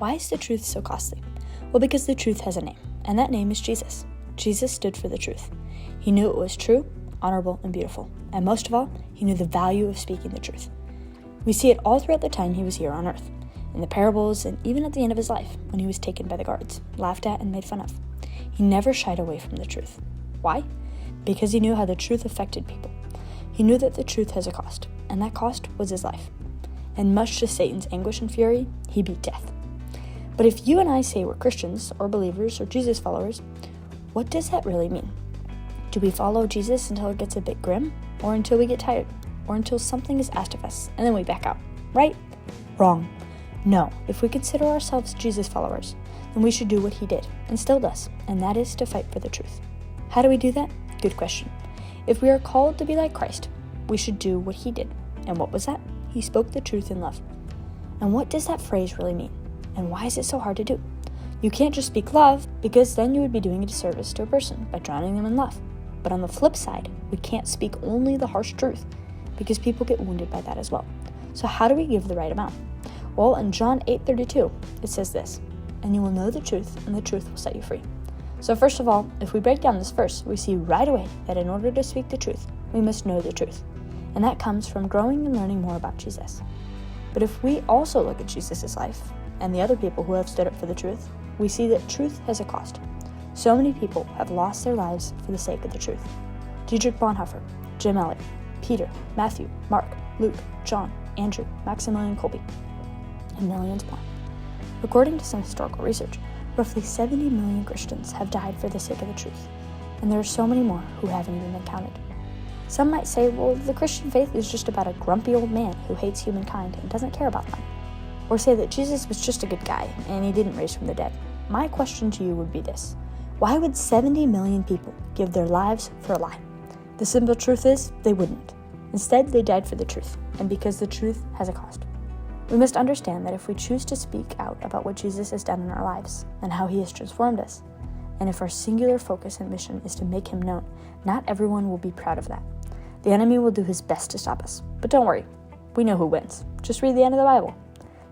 Why is the truth so costly? Well, because the truth has a name, and that name is Jesus. Jesus stood for the truth. He knew it was true, honorable, and beautiful. And most of all, he knew the value of speaking the truth. We see it all throughout the time he was here on earth, in the parables, and even at the end of his life, when he was taken by the guards, laughed at, and made fun of. He never shied away from the truth. Why? Because he knew how the truth affected people. He knew that the truth has a cost, and that cost was his life. And much to Satan's anguish and fury, he beat death. But if you and I say we're Christians, or believers, or Jesus followers, what does that really mean? Do we follow Jesus until it gets a bit grim, or until we get tired, or until something is asked of us, and then we back out? Right? Wrong. No, if we consider ourselves Jesus followers, then we should do what he did, and still does, and that is to fight for the truth. How do we do that? Good question. If we are called to be like Christ, we should do what he did. And what was that? He spoke the truth in love. And what does that phrase really mean? And why is it so hard to do? You can't just speak love, because then you would be doing a disservice to a person by drowning them in love. But on the flip side, we can't speak only the harsh truth, because people get wounded by that as well. So how do we give the right amount? Well, in John 8:32, it says this, "And you will know the truth, and the truth will set you free." So first of all, if we break down this verse, we see right away that in order to speak the truth, we must know the truth. And that comes from growing and learning more about Jesus. But if we also look at Jesus' life, and the other people who have stood up for the truth, we see that truth has a cost. So many people have lost their lives for the sake of the truth. Dietrich Bonhoeffer, Jim Elliot, Peter, Matthew, Mark, Luke, John, Andrew, Maximilian Kolbe, and millions more. According to some historical research, roughly 70 million Christians have died for the sake of the truth, and there are so many more who haven't even been counted. Some might say, well, the Christian faith is just about a grumpy old man who hates humankind and doesn't care about them. Or say that Jesus was just a good guy and he didn't raise from the dead. My question to you would be this: why would 70 million people give their lives for a lie? The simple truth is, they wouldn't. Instead, they died for the truth, and because the truth has a cost. We must understand that if we choose to speak out about what Jesus has done in our lives and how he has transformed us, and if our singular focus and mission is to make him known, not everyone will be proud of that. The enemy will do his best to stop us. But don't worry, we know who wins. Just read the end of the Bible.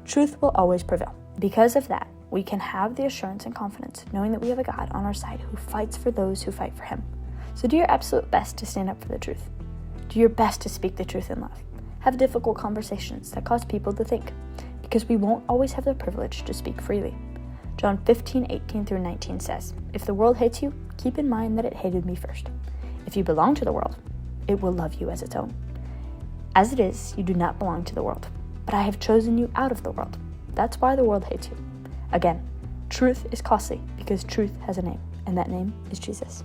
Truth will always prevail. Because of that, we can have the assurance and confidence knowing that we have a God on our side who fights for those who fight for him. So do your absolute best to stand up for the truth. Do your best to speak the truth in love. Have difficult conversations that cause people to think, because we won't always have the privilege to speak freely. John 15:18-19 says, "If the world hates you, keep in mind that it hated me first. If you belong to the world, it will love you as its own. As it is, you do not belong to the world, but I have chosen you out of the world. That's why the world hates you." Again, truth is costly because truth has a name, and that name is Jesus.